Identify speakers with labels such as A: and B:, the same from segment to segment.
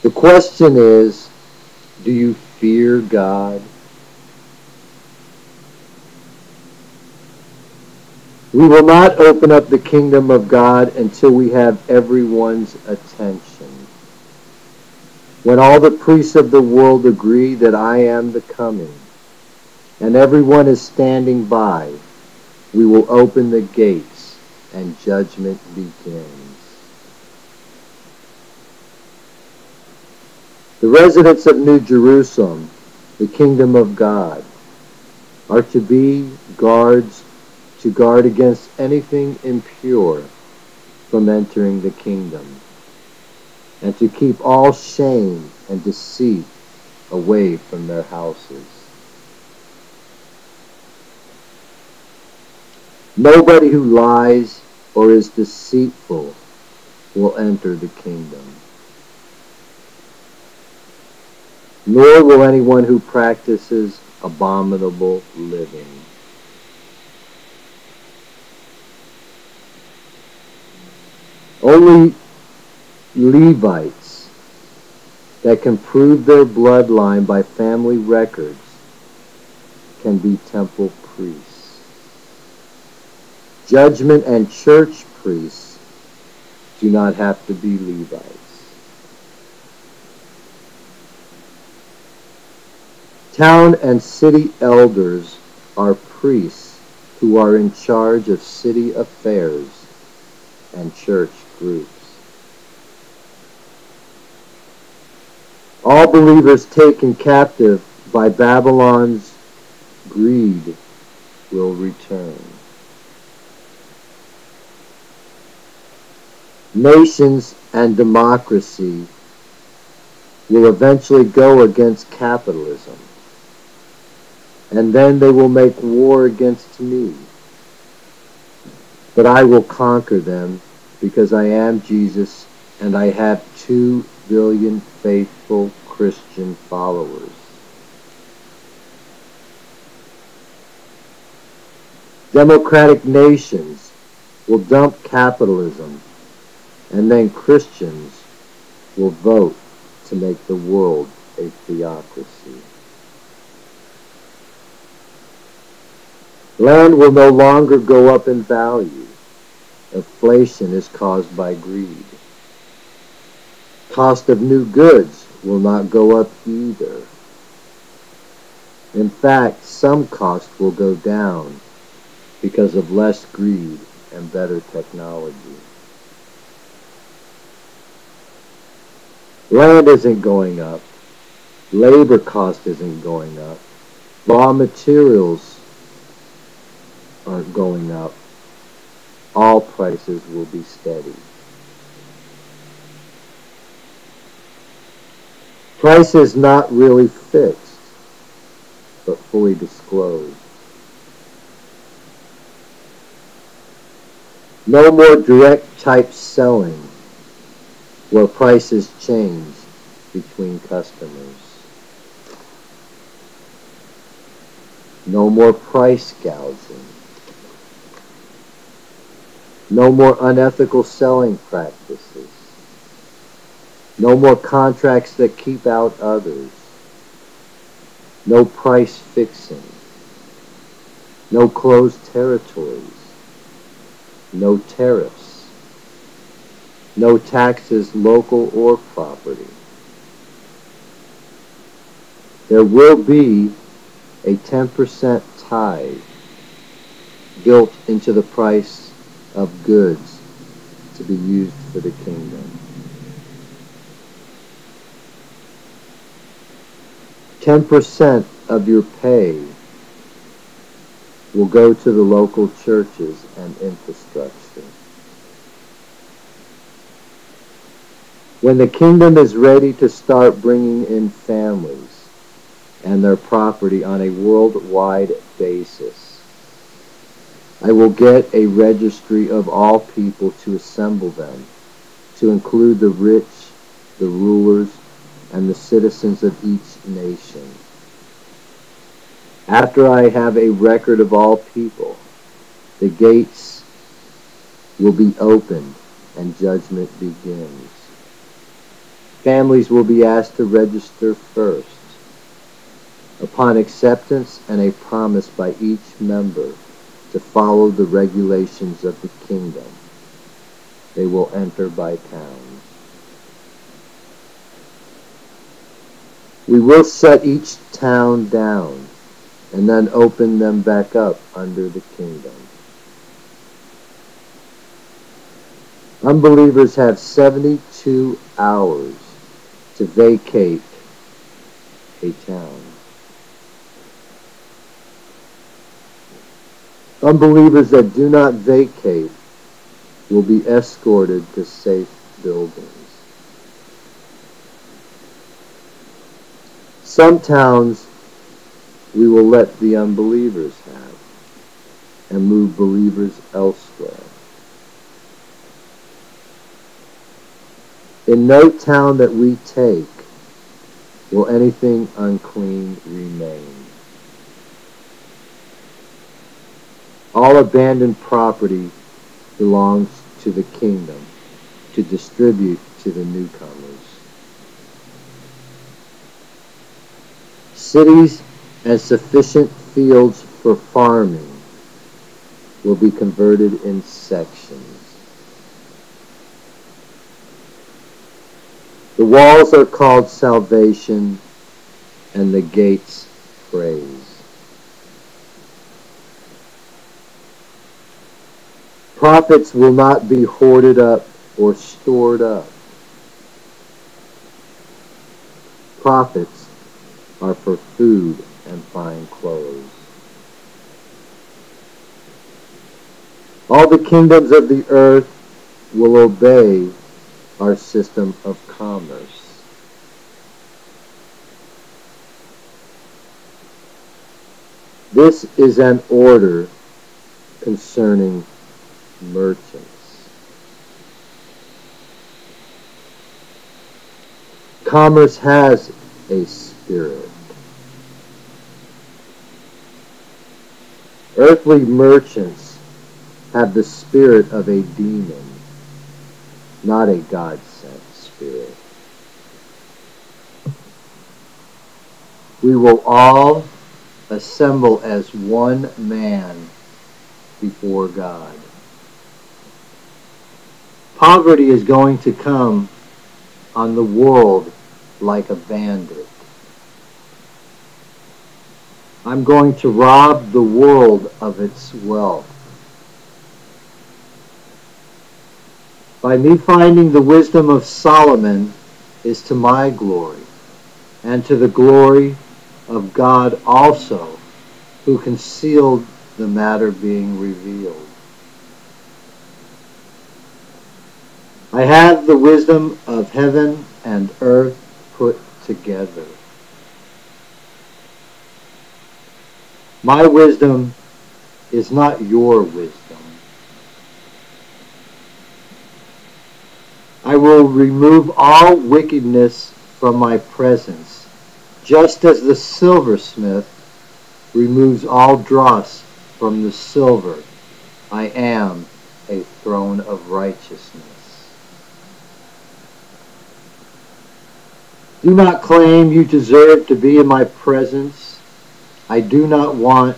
A: The question is, do you fear God? We will not open up the kingdom of God until we have everyone's attention. When all the priests of the world agree that I am the coming, and everyone is standing by, we will open the gates and judgment begins. The residents of New Jerusalem, the kingdom of God, are to be guards to guard against anything impure from entering the kingdom, and to keep all shame and deceit away from their houses. Nobody who lies or is deceitful will enter the kingdom, nor will anyone who practices abominable living. Only Levites that can prove their bloodline by family records can be temple priests. Judgment and church priests do not have to be Levites. Town and city elders are priests who are in charge of city affairs and church groups. All believers taken captive by Babylon's greed will return. Nations and democracy will eventually go against capitalism, and then they will make war against me. But I will conquer them because I am Jesus and I have 2 billion faithful Christian followers. Democratic nations will dump capitalism, and then Christians will vote to make the world a theocracy. Land will no longer go up in value. Inflation is caused by greed. Cost of new goods will not go up either. In fact, some costs will go down because of less greed and better technology. Land isn't going up. Labor cost isn't going up. Raw materials aren't going up. All prices will be steady. Price is not really fixed, but fully disclosed. No more direct type selling where prices change between customers. No more price gouging. No more unethical selling practices. No more contracts that keep out others. No price fixing. No closed territories. No tariffs. No taxes, local or property. There will be a 10% tithe built into the price of goods to be used for the kingdom. 10% of your pay will go to the local churches and infrastructure. When the kingdom is ready to start bringing in families and their property on a worldwide basis, I will get a registry of all people to assemble them, to include the rich, the rulers, and the citizens of each nation. After I have a record of all people, the gates will be opened and judgment begins. Families will be asked to register first. Upon acceptance and a promise by each member to follow the regulations of the kingdom, they will enter by towns. We will set each town down and then open them back up under the kingdom. Unbelievers have 72 hours to vacate a town. Unbelievers that do not vacate will be escorted to safe buildings. Some towns we will let the unbelievers have and move believers elsewhere. In no town that we take will anything unclean remain. All abandoned property belongs to the kingdom to distribute to the newcomers. Cities and sufficient fields for farming will be converted in sections. The walls are called salvation and the gates praise. Profits will not be hoarded up or stored up. Profits are for food and fine clothes. All the kingdoms of the earth will obey our system of commerce. This is an order concerning merchants. Commerce has a spirit. Earthly merchants have the spirit of a demon, not a God-sent spirit. We will all assemble as one man before God. Poverty is going to come on the world like a bandit. I'm going to rob the world of its wealth. By me finding the wisdom of Solomon is to my glory, and to the glory of God also, who concealed the matter being revealed. I have the wisdom of heaven and earth put together. My wisdom is not your wisdom. I will remove all wickedness from my presence, just as the silversmith removes all dross from the silver. I am a throne of righteousness. Do not claim you deserve to be in my presence. I do not want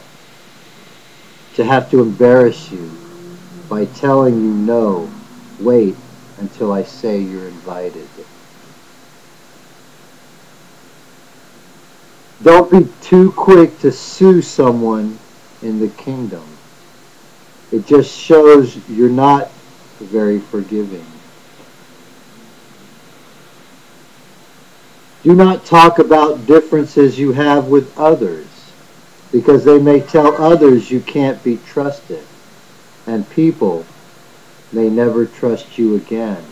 A: to have to embarrass you by telling you no, wait until I say you're invited. Don't be too quick to sue someone in the kingdom. It just shows you're not very forgiving. Do not talk about differences you have with others, because they may tell others you can't be trusted, and people may never trust you again.